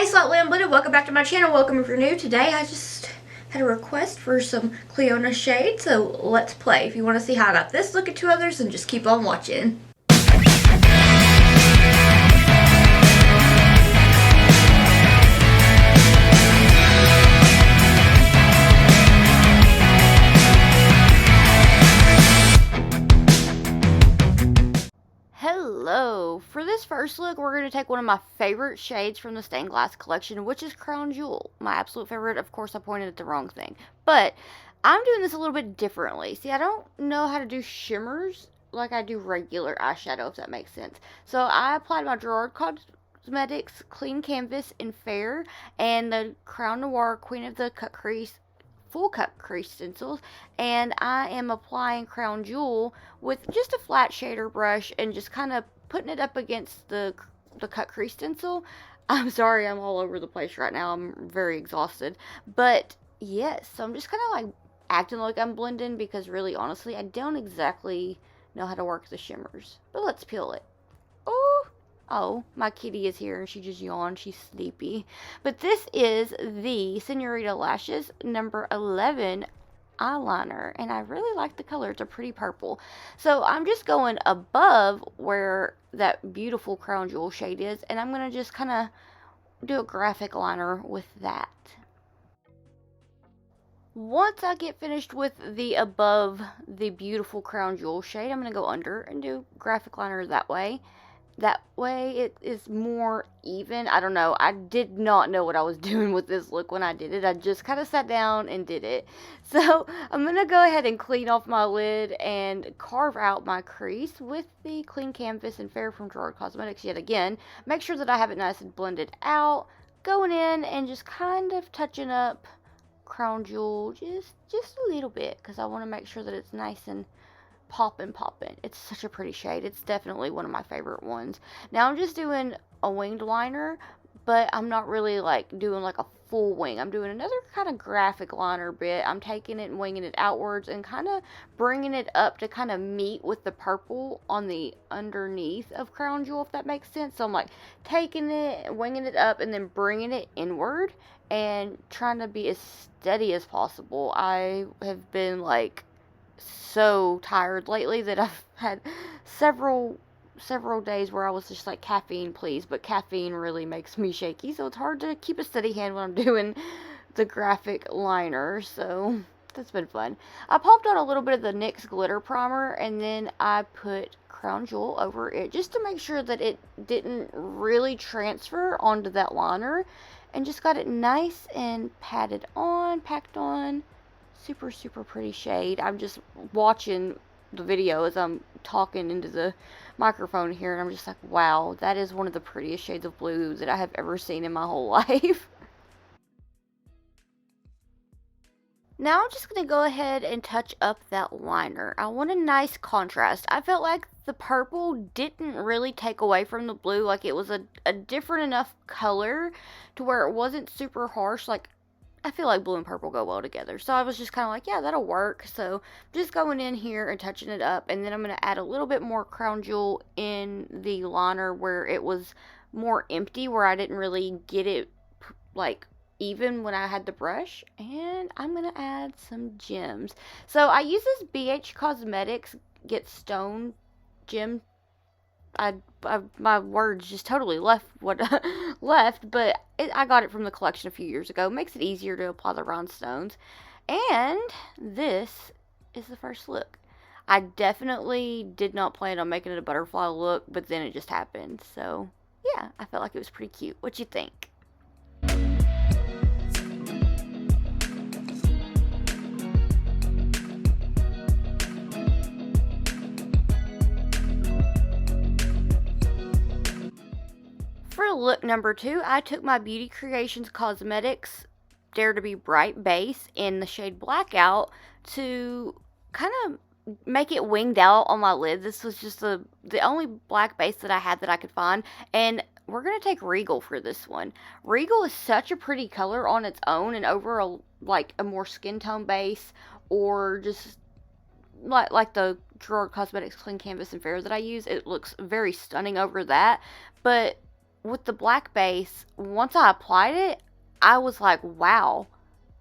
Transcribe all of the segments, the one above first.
Slightly Unblended, welcome back to my channel. Welcome if you're new. Today I just had a request for some Clionadh shade, so let's play. If you want to see how I got this, look at two others and just keep on watching. Hello! For this first look, we're going to take one of my favorite shades from the Stained Glass collection, which is Crown Jewel. My absolute favorite. Of course, I pointed at the wrong thing. But I'm doing this a little bit differently. See, I don't know how to do shimmers like I do regular eyeshadow, if that makes sense. So I applied my Gerard Cosmetics Clean Canvas in Fair and the Crown Noir Queen of the Cut Crease full cut crease stencils, and I am applying Crown Jewel with just a flat shader brush and just kind of putting it up against the cut crease stencil. I'm sorry, I'm all over the place right now. I'm very exhausted, but yes, so I'm just kind of like acting like I'm blending because really honestly I don't exactly know how to work the shimmers, but let's peel it. Oh, my kitty is here and she just yawned. She's sleepy. But this is the Senorita Lashes number 11 eyeliner. And I really like the color. It's a pretty purple. So I'm just going above where that beautiful Crown Jewel shade is. And I'm going to just kind of do a graphic liner with that. Once I get finished with the above the beautiful Crown Jewel shade, I'm going to go under and do graphic liner that way. That way it is more even. I don't know. I did not know what I was doing with this look when I did it. I just kind of sat down and did it. So I'm going to go ahead and clean off my lid and carve out my crease with the Clean Canvas and Fair from Gerard Cosmetics yet again. Make sure that I have it nice and blended out. Going in and just kind of touching up Crown Jewel just a little bit because I want to make sure that it's nice and poppin'. It's such a pretty shade. It's definitely one of my favorite ones. Now I'm just doing a winged liner, but I'm not really like doing like a full wing. I'm doing another kind of graphic liner bit. I'm taking it and winging it outwards and kind of bringing it up to kind of meet with the purple on the underneath of Crown Jewel, if that makes sense. So I'm like taking it, winging it up, and then bringing it inward and trying to be as steady as possible. I have been like so tired lately that I've had several days where I was just like, caffeine please, but caffeine really makes me shaky, so it's hard to keep a steady hand when I'm doing the graphic liner. So that's been fun. I popped on a little bit of the NYX glitter primer and then I put Crown Jewel over it just to make sure that it didn't really transfer onto that liner, and just got it nice and packed on. Super pretty shade. I'm just watching the video as I'm talking into the microphone here, and I'm just like, wow, that is one of the prettiest shades of blue that I have ever seen in my whole life. Now I'm just going to go ahead and touch up that liner. I want a nice contrast. I felt like the purple didn't really take away from the blue. Like it was a different enough color to where it wasn't super harsh. Like I feel like blue and purple go well together. So I was just kind of like, yeah, that'll work. So just going in here and touching it up. And then I'm going to add a little bit more Crown Jewel in the liner where it was more empty, where I didn't really get it like even when I had the brush. And I'm going to add some gems. So I use this BH Cosmetics Get Stone gem. My words just totally left what left, but I got it from the collection a few years ago. Makes it easier to apply the rhinestones. And this is the first look. I definitely did not plan on making it a butterfly look, but then it just happened. So yeah, I felt like it was pretty cute. What you think? For look number 2, I took my Beauty Creations Cosmetics Dare to Be Bright base in the shade Blackout to kind of make it winged out on my lid. This was just the only black base that I had that I could find, and we're going to take Regal for this one. Regal is such a pretty color on its own, and over a more skin tone base, or just like the Gerard Cosmetics Clean Canvas and Fair that I use, it looks very stunning over that. But with the black base, once I applied it, I was like, wow,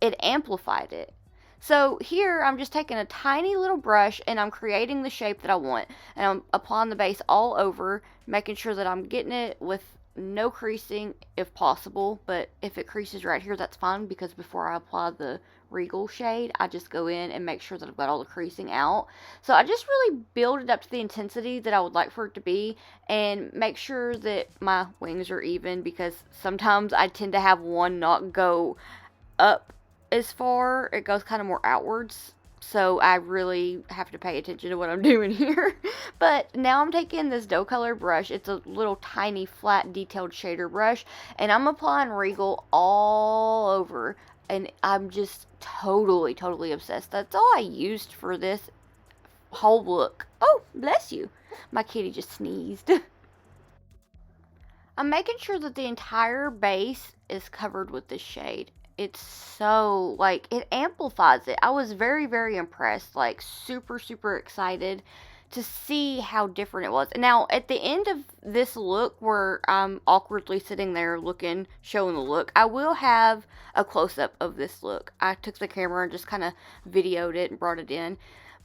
it amplified it. So here I'm just taking a tiny little brush and I'm creating the shape that I want. And I'm applying the base all over, making sure that I'm getting it with no creasing if possible. But if it creases right here, that's fine, because before I apply the Regal shade, I just go in and make sure that I've got all the creasing out. So I just really build it up to the intensity that I would like for it to be, and make sure that my wings are even, because sometimes I tend to have one not go up as far. It goes kind of more outwards. So I really have to pay attention to what I'm doing here. But now I'm taking this dough color brush. It's a little tiny flat detailed shader brush. And I'm applying Regal all over. And I'm just totally obsessed. That's all I used for this whole look. Oh, bless you. My kitty just sneezed. I'm making sure that the entire base is covered with this shade. It's so, like, it amplifies it. I was very impressed, like, super excited to see how different it was. Now, at the end of this look, where I'm awkwardly sitting there looking, showing the look, I will have a close-up of this look. I took the camera and just kind of videoed it and brought it in.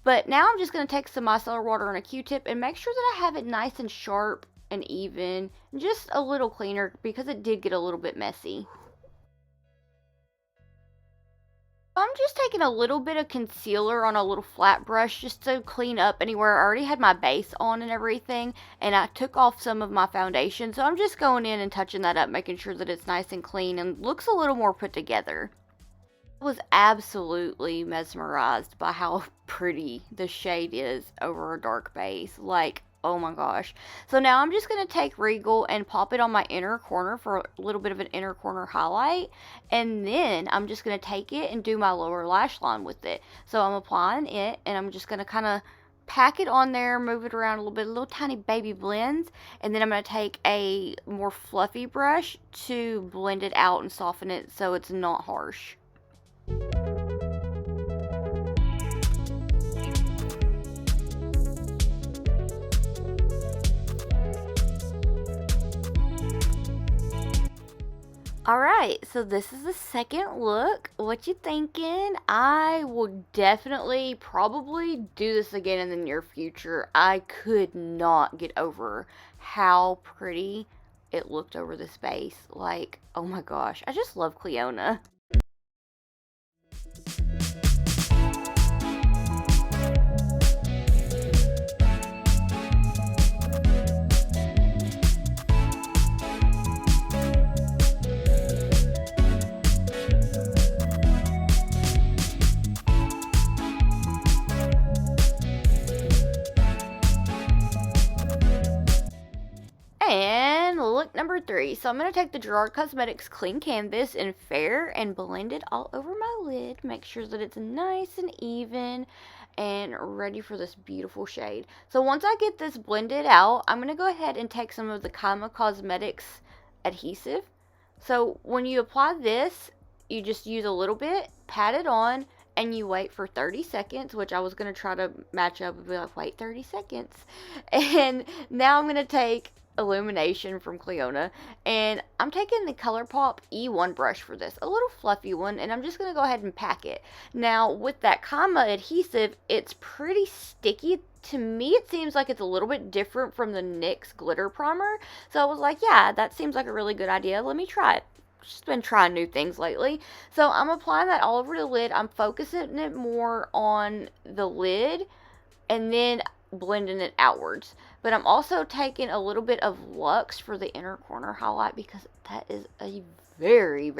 But now I'm just going to take some micellar water and a Q-tip and make sure that I have it nice and sharp and even, just a little cleaner, because it did get a little bit messy. I'm just taking a little bit of concealer on a little flat brush just to clean up anywhere. I already had my base on and everything, and I took off some of my foundation, so I'm just going in and touching that up, making sure that it's nice and clean and looks a little more put together. I was absolutely mesmerized by how pretty the shade is over a dark base. Like, oh my gosh. So now I'm just going to take Regal and pop it on my inner corner for a little bit of an inner corner highlight. And then I'm just going to take it and do my lower lash line with it. So I'm applying it, and I'm just going to kind of pack it on there, move it around a little bit, little tiny baby blends. And then I'm going to take a more fluffy brush to blend it out and soften it so it's not harsh. Alright, so this is the second look. What you thinking? I will definitely probably do this again in the near future. I could not get over how pretty it looked over this base. Like, oh my gosh, I just love Clionadh. And look number 3. So I'm going to take the Gerard Cosmetics Clean Canvas in Fair and blend it all over my lid. Make sure that it's nice and even and ready for this beautiful shade. So once I get this blended out, I'm going to go ahead and take some of the Kima Cosmetics adhesive. So when you apply this, you just use a little bit, pat it on, and you wait for 30 seconds, which I was going to try to match up and be like, wait 30 seconds. And now I'm going to take Illumination from Clionadh, and I'm taking the ColourPop E1 brush for this, a little fluffy one, and I'm just going to go ahead and pack it. Now, with that Kima adhesive, it's pretty sticky. To me, it seems like it's a little bit different from the NYX glitter primer, so I was like, yeah, that seems like a really good idea. Let me try it. Just been trying new things lately. So I'm applying that all over the lid. I'm focusing it more on the lid, and then blending it outwards. But I'm also taking a little bit of Luxe for the inner corner highlight, because that is a very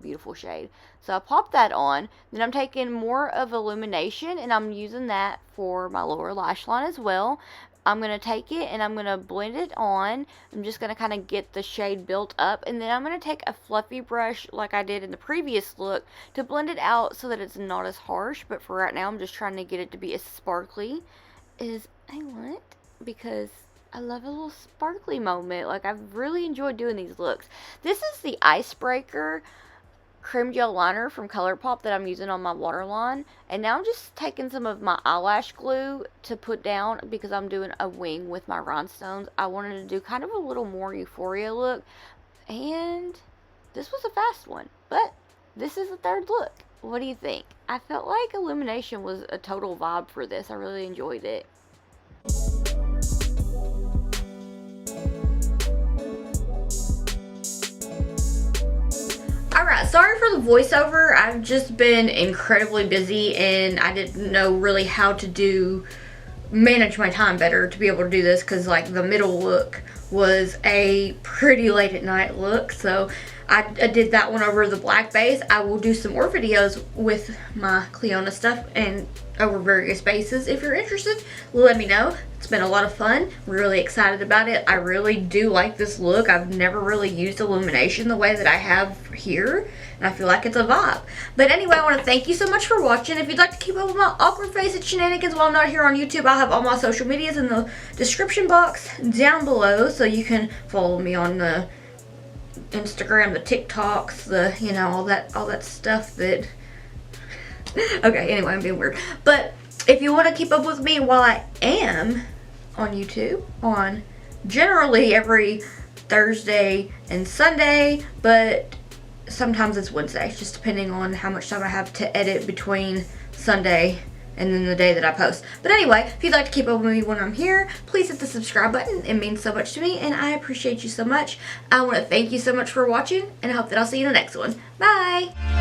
beautiful shade. So I pop that on. Then I'm taking more of Illumination, and I'm using that for my lower lash line as well. I'm going to take it and I'm going to blend it on. I'm just going to kind of get the shade built up, and then I'm going to take a fluffy brush like I did in the previous look to blend it out so that it's not as harsh. But for right now, I'm just trying to get it to be as sparkly as I want, because I love a little sparkly moment. Like, I've really enjoyed doing these looks. This is the Icebreaker cream gel liner from ColourPop that I'm using on my waterline. And now I'm just taking some of my eyelash glue to put down because I'm doing a wing with my rhinestones. I wanted to do kind of a little more euphoria look. And this was a fast one, but this is the third look. What do you think? I felt like Illumination was a total vibe for this. I really enjoyed it. Alright, sorry for the voiceover. I've just been incredibly busy and I didn't know really how to manage my time better to be able to do this, because like the middle look was a pretty late at night look, so I did that one over the black base. I will do some more videos with my Clionadh stuff and over various bases. If you're interested, let me know. It's been a lot of fun. We're really excited about it. I really do like this look. I've never really used Illumination the way that I have here, and I feel like it's a vibe. But anyway, I want to thank you so much for watching. If you'd like to keep up with my awkward face and shenanigans while I'm not here on YouTube, I'll have all my social medias in the description box down below, so you can follow me on the Instagram, the TikToks, the, you know, all that stuff that okay, anyway, I'm being weird. But if you want to keep up with me while I am on YouTube, on generally every Thursday and Sunday, but sometimes it's Wednesday, just depending on how much time I have to edit between Sunday and then the day that I post. But anyway, if you'd like to keep up with me when I'm here, please hit the subscribe button. It means so much to me, and I appreciate you so much. I want to thank you so much for watching, and I hope that I'll see you in the next one. Bye!